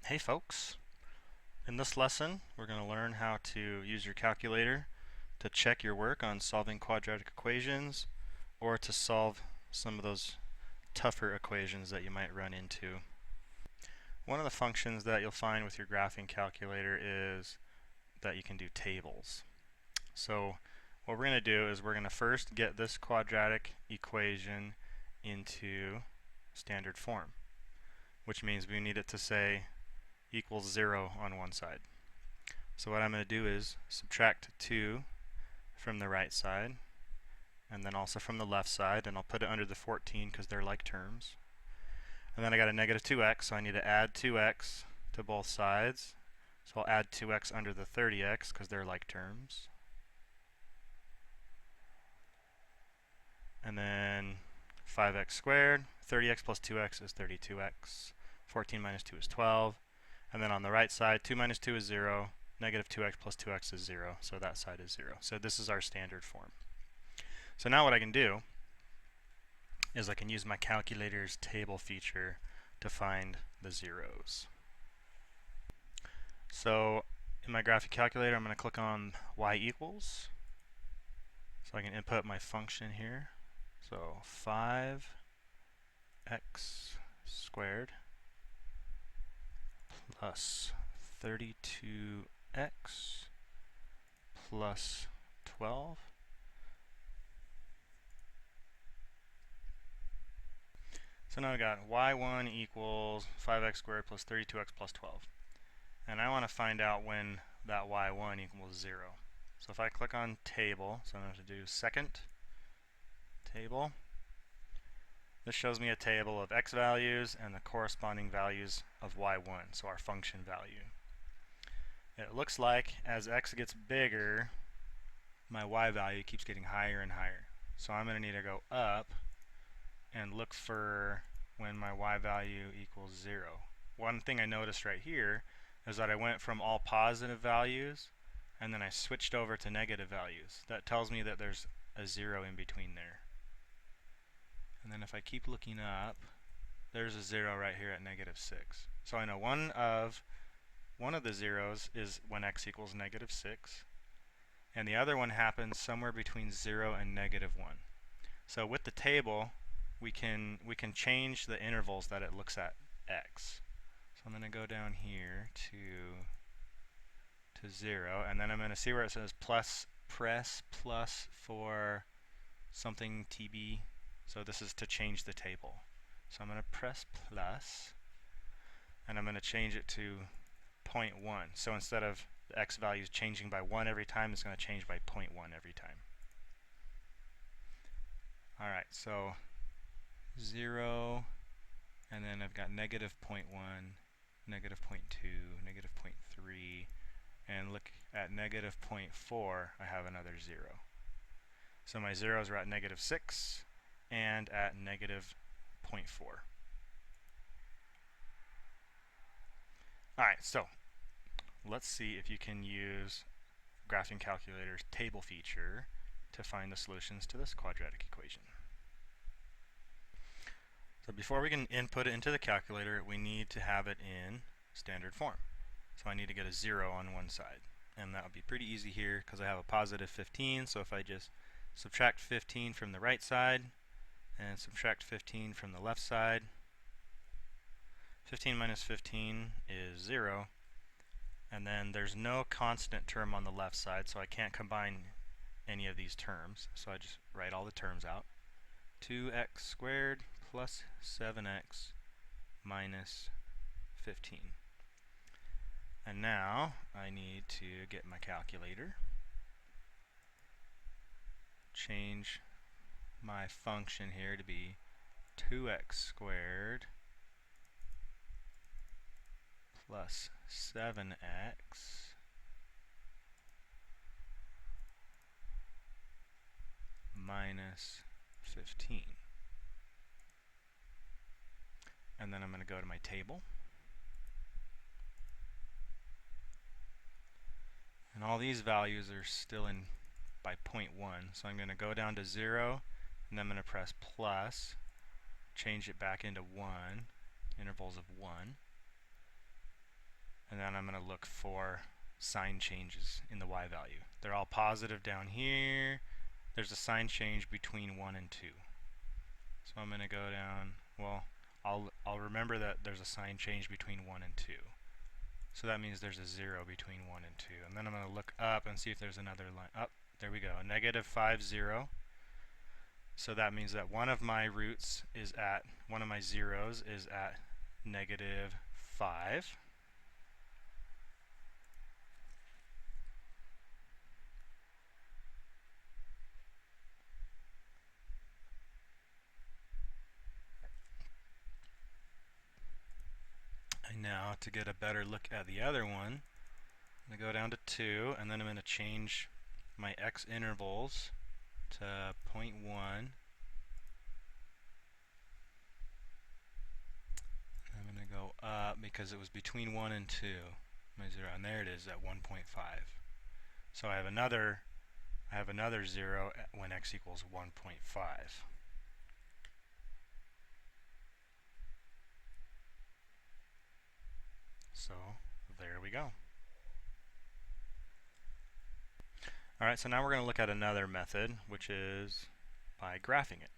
Hey folks, in this lesson we're going to learn how to use your calculator to check your work on solving quadratic equations or to solve some of those tougher equations that you might run into. One of the functions that you'll find with your graphing calculator is that you can do tables. So what we're going to do is we're going to first get this quadratic equation into standard form, which means we need it to say equals 0 on one side. So what I'm going to do is subtract 2 from the right side and then also from the left side, and I'll put it under the 14 because they're like terms. And then I got a negative 2x, so I need to add 2x to both sides. So I'll add 2x under the 30x because they're like terms. And then 5x squared, 30x plus 2x is 32x. 14 minus 2 is 12. And then on the right side, 2 minus 2 is 0. Negative 2x plus 2x is 0. So that side is 0. So this is our standard form. So now what I can do is I can use my calculator's table feature to find the zeros. So in my graphic calculator, I'm going to click on y equals. So I can input my function here. So 5x squared plus 32x plus 12. So now I've got y1 equals 5x squared plus 32x plus 12. And I want to find out when that y1 equals 0. So if I click on table, so I'm going to have to do second table. This shows me a table of x values and the corresponding values of y1, so our function value. It looks like as x gets bigger, my y value keeps getting higher and higher. So I'm going to need to go up and look for when my y value equals 0. One thing I noticed right here is that I went from all positive values and then I switched over to negative values. That tells me that there's a 0 in between there. And then if I keep looking up, there's a 0 right here at negative 6. So I know one of the zeros is when x equals negative 6, and the other one happens somewhere between 0 and negative 1. So with the table, we can change the intervals that it looks at x. So I'm going to go down here to 0, and then I'm going to see where it says press plus for something TB. So this is to change the table. So I'm going to press plus, and I'm going to change it to 0.1. So instead of the x values changing by 1 every time, it's going to change by 0.1 every time. Alright, so 0, and then I've got negative 0.1, negative 0.2, negative 0.3, and look at negative 0.4, I have another 0. So my zeros are at negative 6 and at negative 0.4. Alright, so let's see if you can use graphing calculator's table feature to find the solutions to this quadratic equation. So before we can input it into the calculator, we need to have it in standard form. So I need to get a 0 on one side. And that would be pretty easy here because I have a positive 15. So if I just subtract 15 from the right side and subtract 15 from the left side, 15 minus 15 is 0. And then there's no constant term on the left side, so I can't combine any of these terms. So I just write all the terms out. 2x squared plus 7x minus 15. And now I need to get my calculator, change my function here to be 2x squared plus 7x minus 15. And then I'm going to go to my table. And all these values are still in by 0.1. So I'm going to go down to 0, and then I'm going to press plus, change it back into 1, intervals of 1. and then I'm going to look for sign changes in the y value. They're all positive down here. There's a sign change between 1 and 2. So I'm going to go down, well, I'll remember that there's a sign change between 1 and 2. So that means there's a 0 between 1 and 2. And then I'm going to look up and see if there's another line. Up, there we go, negative 5, 0. So that means that one of my roots is at, one of my zeros is at negative 5. And now to get a better look at the other one, I'm going to go down to 2, and then I'm going to change my x intervals to 0.1. I'm going to go up because it was between 1 and 2, my 0, and there it is at 1.5. So I have another 0 when x equals 1.5. So there we go. Alright, so now we're going to look at another method, which is by graphing it.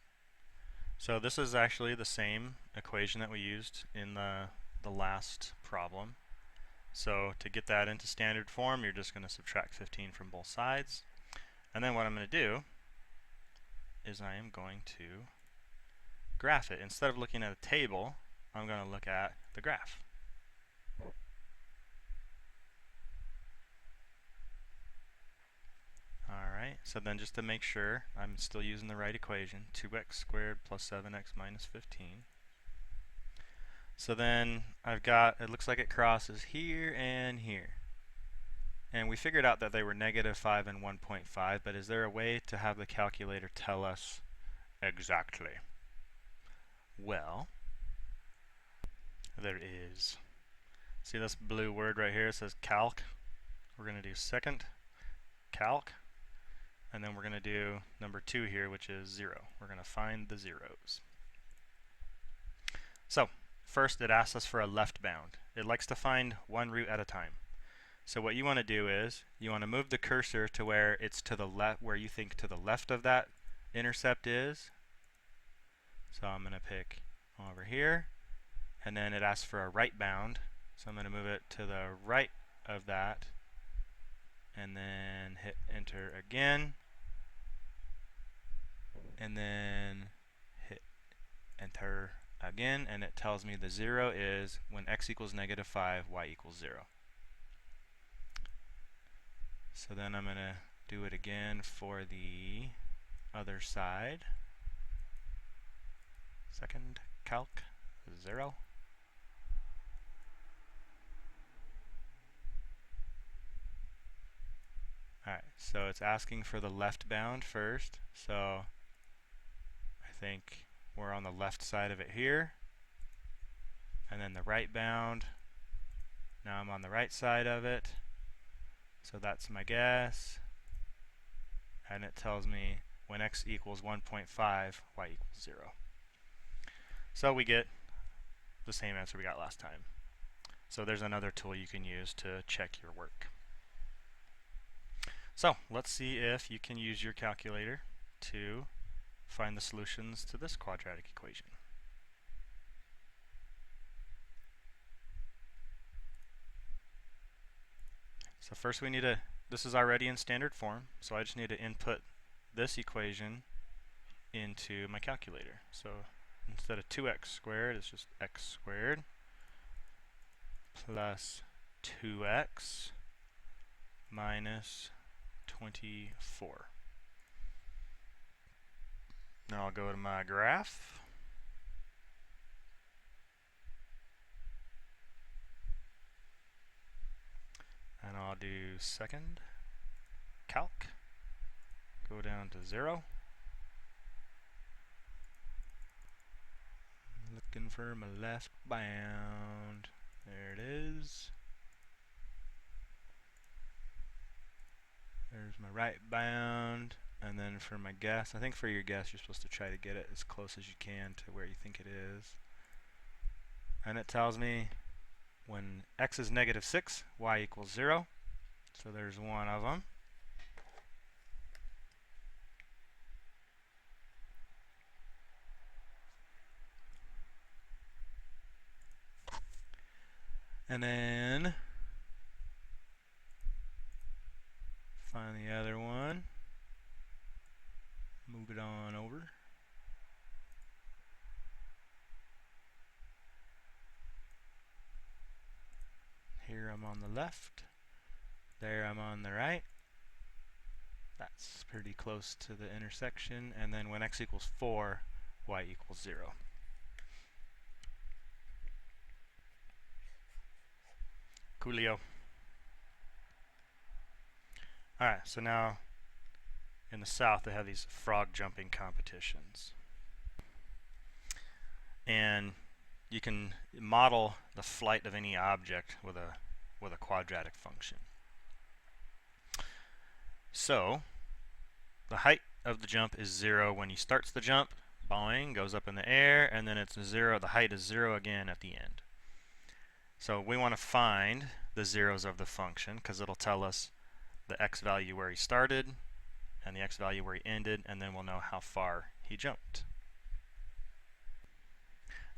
So this is actually the same equation that we used in the last problem. So to get that into standard form, you're just going to subtract 15 from both sides. And then what I'm going to do is I am going to graph it. Instead of looking at a table, I'm going to look at the graph. Alright, so then just to make sure I'm still using the right equation, 2x squared plus 7x minus 15. So then I've got, it looks like it crosses here and here. And we figured out that they were negative 5 and 1.5, but is there a way to have the calculator tell us exactly? Well, there is. See this blue word right here? It says calc. We're going to do second calc. And then we're going to do number 2 here, which is 0. We're going to find the zeros. So, first it asks us for a left bound. It likes to find one root at a time. So what you want to do is, you want to move the cursor to where it's to the left, where you think to the left of that intercept is. So I'm going to pick over here. And then it asks for a right bound. So I'm going to move it to the right of that. And then hit enter again, and then hit enter again, and it tells me the 0 is when x equals negative 5, y equals 0. So then I'm going to do it again for the other side. Second calc, 0. Alright, so it's asking for the left bound first, so I think we're on the left side of it here. And then the right bound, now I'm on the right side of it, so that's my guess. And it tells me when x equals 1.5, y equals 0. So we get the same answer we got last time. So there's another tool you can use to check your work. So let's see if you can use your calculator to find the solutions to this quadratic equation. So first we need to, this is already in standard form, so I just need to input this equation into my calculator. So instead of 2x squared, it's just x squared plus 2x minus 24. Now I'll go to my graph. And I'll do second calc. Go down to 0. Looking for my left bound. There it is. There's my right bound. And then for my guess, I think for your guess you're supposed to try to get it as close as you can to where you think it is. And it tells me when x is negative 6, y equals 0. So there's one of them. And then find the other one. Move it on over. Here I'm on the left. There I'm on the right. That's pretty close to the intersection. And then when x equals 4, y equals 0. Coolio. Alright, so now in the south they have these frog jumping competitions. And you can model the flight of any object with a quadratic function. So the height of the jump is 0 when he starts the jump, boing, goes up in the air, and then it's 0, the height is 0 again at the end. So we want to find the zeros of the function because it'll tell us the x value where he started and the x value where he ended, and then we'll know how far he jumped.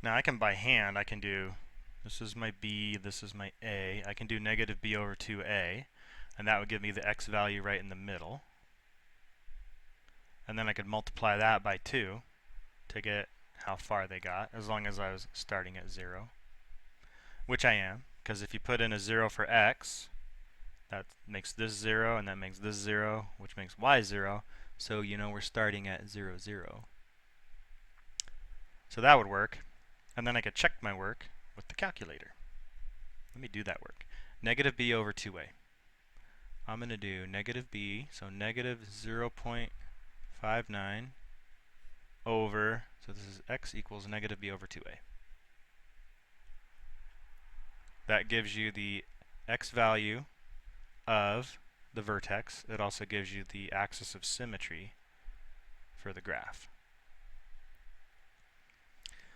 Now I can by hand, I can do, this is my b, this is my a, I can do negative b over 2a, and that would give me the x value right in the middle. And then I could multiply that by 2 to get how far they got, as long as I was starting at 0. Which I am, because if you put in a 0 for x, that makes this 0, and that makes this 0, which makes y 0, so you know we're starting at 0, 0. So that would work, and then I could check my work with the calculator. Let me do that work. Negative b over 2a. I'm going to do negative b, so negative 0.59 over, so this is x equals negative b over 2a. That gives you the x value of the vertex. It also gives you the axis of symmetry for the graph.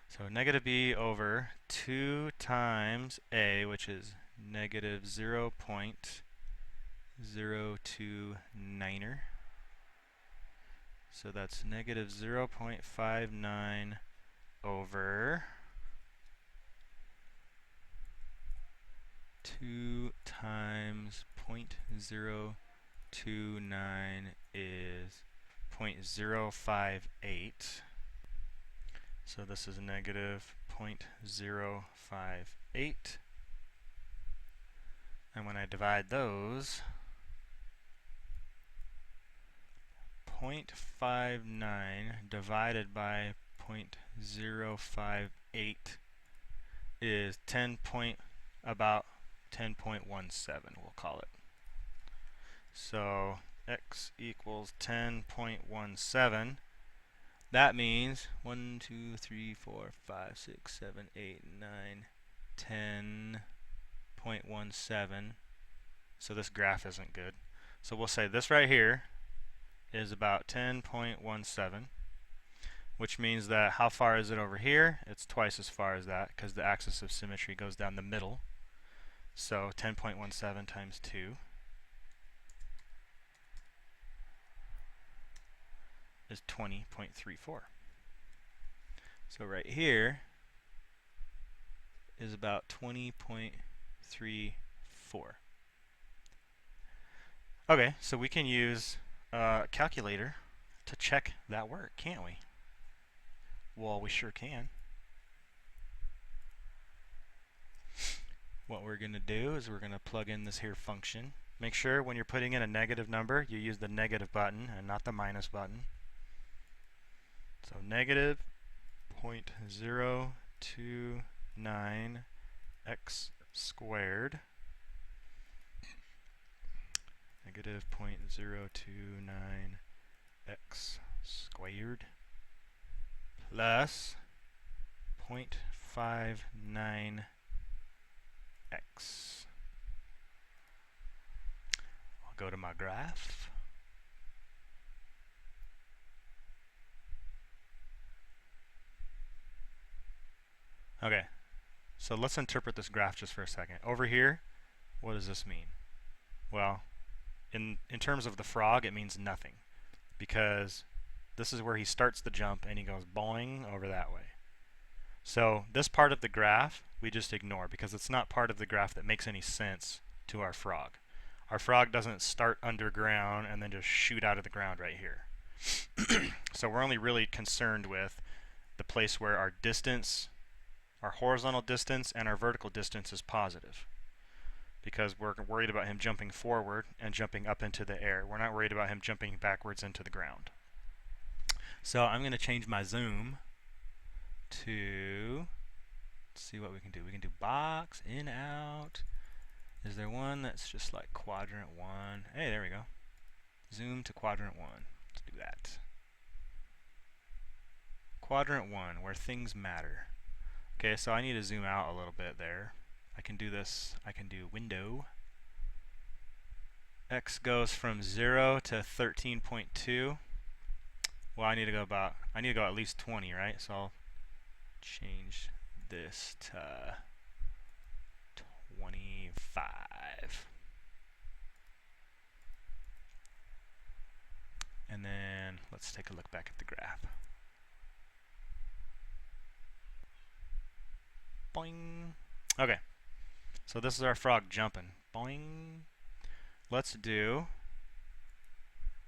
So negative b over 2 times a, which is negative 0.029er. So that's negative 0.59 over 2 times 0.029 is 0.058. So this is negative 0.058. And when I divide those, 0.59 divided by 0.058 is about 10.17, we'll call it. So x equals 10.17. That means 1, 2, 3, 4, 5, 6, 7, 8, 9, 10.17. So this graph isn't good. So we'll say this right here is about 10.17, which means that how far is it over here? It's twice as far as that because the axis of symmetry goes down the middle. So 10.17 times 2 is 20.34. So right here is about 20.34. Okay, so we can use a calculator to check that work, can't we? Well, we sure can. What we're going to do is we're going to plug in this here function. Make sure when you're putting in a negative number, you use the negative button and not the minus button. So negative 0.029 x squared, negative 0.029 x squared plus 0.59 x. I'll go to my graph. Okay, So let's interpret this graph just for a second. Over here, what does this mean? Well, in terms of the frog, it means nothing, because this is where he starts the jump and he goes boing over that way. So this part of the graph we just ignore because it's not part of the graph that makes any sense to our frog. Our frog doesn't start underground and then just shoot out of the ground right here. So we're only really concerned with the place where our distance, our horizontal distance and our vertical distance is positive, because we're worried about him jumping forward and jumping up into the air. We're not worried about him jumping backwards into the ground. So I'm going to change my zoom to, let's see what we can do. We can do box, in, out. Is there one that's just like quadrant 1? Hey, there we go. Zoom to quadrant 1. Let's do that. Quadrant 1, where things matter. Okay, so I need to zoom out a little bit there. I can do this. I can do window. X goes from 0 to 13.2. Well, I need to go at least 20, right? So I'll change this to 25. And then let's take a look back at the graph. Boing. Okay. So this is our frog jumping. Boing. Let's do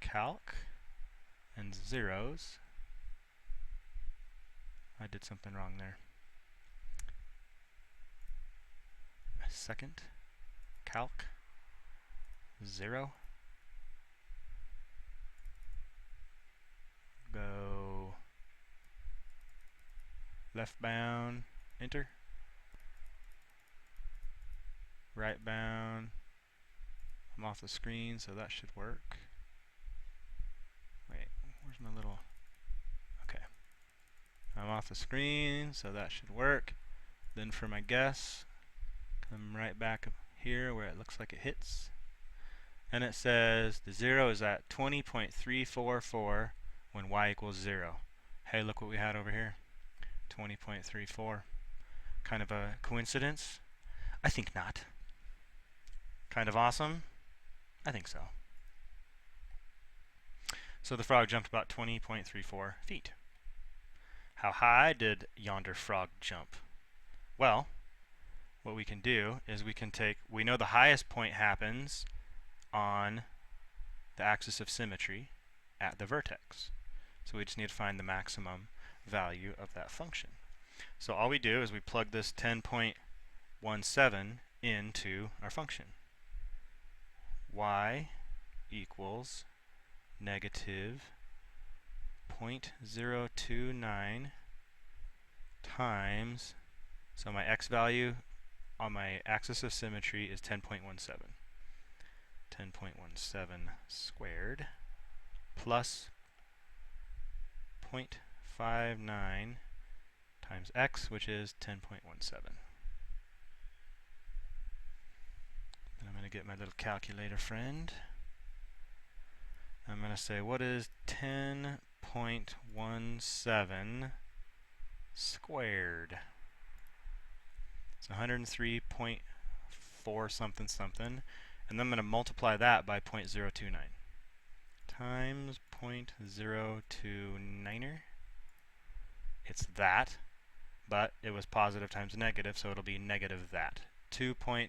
calc and zeros. I did something wrong there. A second. Calc. 0. Go left bound. Enter. Right bound. I'm off the screen, so that should work. Wait, where's my little... Okay. I'm off the screen, so that should work. Then for my guess, come right back up here where it looks like it hits. And it says the 0 is at 20.344 when y equals 0. Hey, look what we had over here. 20.34. Kind of a coincidence? I think not. Kind of awesome? I think so. So the frog jumped about 20.34 feet. How high did yonder frog jump? Well, what we can do is we know the highest point happens on the axis of symmetry at the vertex. So we just need to find the maximum value of that function. So all we do is we plug this 10.17 into our function. Y equals negative 0.029 times, so my x value on my axis of symmetry is 10.17. 10.17 squared plus 0.59 times x, which is 10.17. And I'm going to get my little calculator friend. I'm going to say, what is 10.17 squared? It's 103.4 something something. And then I'm going to multiply that by 0.029 times 0.029er. It's that, but it was positive times negative, so it'll be negative that. 2.999.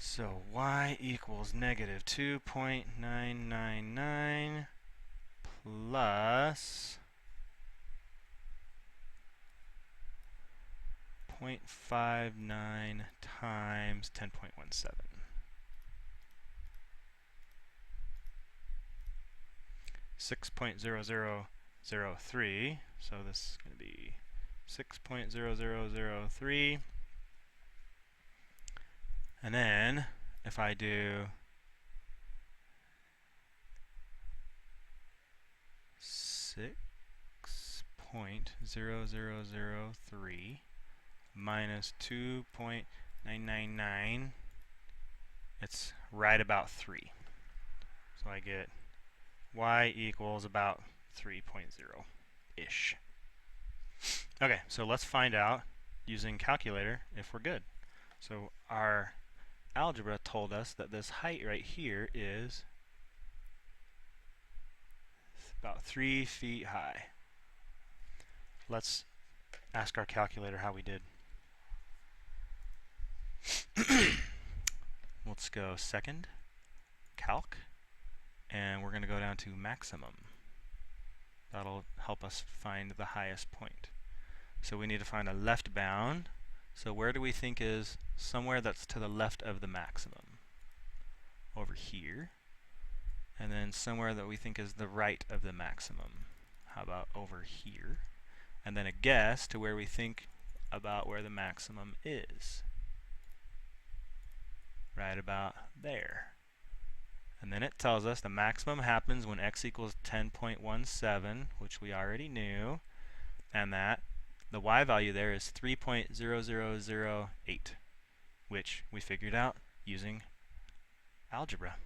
So y equals negative 2.999 plus 0.59 times 10.17. 6.0003, so this is going to be 6.0003. And then if I do 6.0003 minus 2.999, it's right about 3. So I get y equals about 3.08. ish. Okay, so let's find out using calculator if we're good. So our algebra told us that this height right here is about 3 feet high. Let's ask our calculator how we did. Let's go second, calc, and we're going to go down to maximum. That'll help us find the highest point. So we need to find a left bound. So where do we think is somewhere that's to the left of the maximum? Over here. And then somewhere that we think is the right of the maximum. How about over here? And then a guess to where we think about where the maximum is. Right about there. And then it tells us the maximum happens when x equals 10.17, which we already knew, and that the y value there is 3.0008, which we figured out using algebra.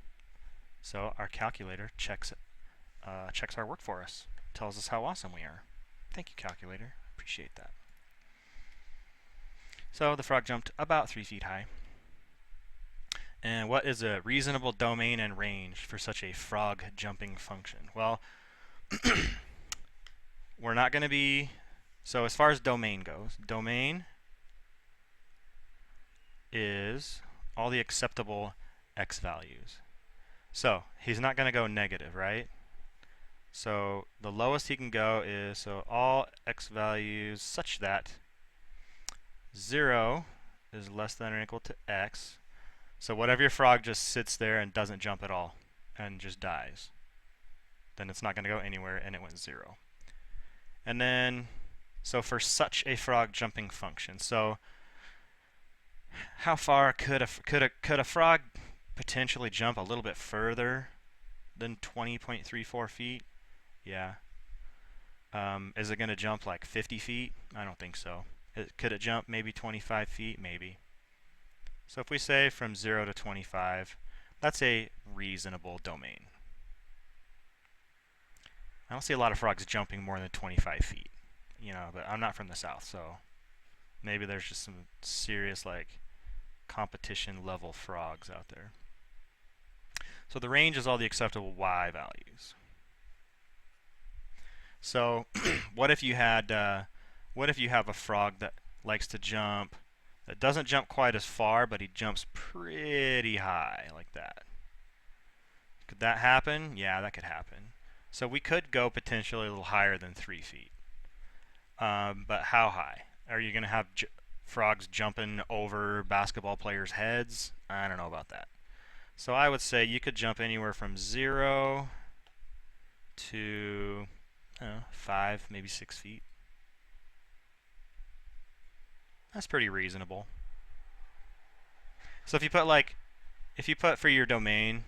So our calculator checks our work for us, tells us how awesome we are. Thank you, calculator. Appreciate that. So the frog jumped about 3 feet high. And what is a reasonable domain and range for such a frog jumping function? Well, we're not going to be, so as far as domain goes, domain is all the acceptable x values. So he's not going to go negative, right? So the lowest he can go is, so all x values such that 0 is less than or equal to x. So whatever your frog just sits there and doesn't jump at all and just dies, then it's not going to go anywhere, and it went 0. And then, so for such a frog jumping function, so how far could a frog potentially jump a little bit further than 20.34 feet? Yeah. Is it going to jump like 50 feet? I don't think so. Could it jump maybe 25 feet? Maybe. So if we say from 0 to 25, that's a reasonable domain. I don't see a lot of frogs jumping more than 25 feet, but I'm not from the South, so maybe there's just some serious like competition level frogs out there. So the range is all the acceptable y values. So what if you have a frog that likes to jump, that doesn't jump quite as far, but he jumps pretty high, like that? Could that happen? Yeah, that could happen. So we could go potentially a little higher than 3 feet. But how high? Are you going to have frogs jumping over basketball players' heads? I don't know about that. So I would say you could jump anywhere from 0 to 5, maybe 6 feet. That's pretty reasonable. So if you put for your domain,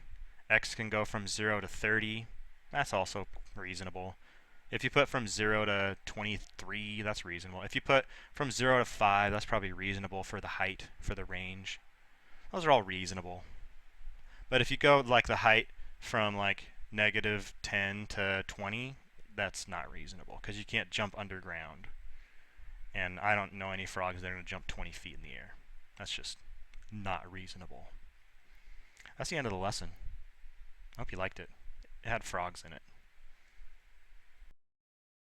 x can go from 0 to 30, that's also reasonable. If you put from 0 to 23, that's reasonable. If you put from 0 to 5, that's probably reasonable for the height, for the range. Those are all reasonable. But if you go like the height from like -10 to 20, that's not reasonable because you can't jump underground. And I don't know any frogs that are going to jump 20 feet in the air. That's just not reasonable. That's the end of the lesson. I hope you liked it. It had frogs in it.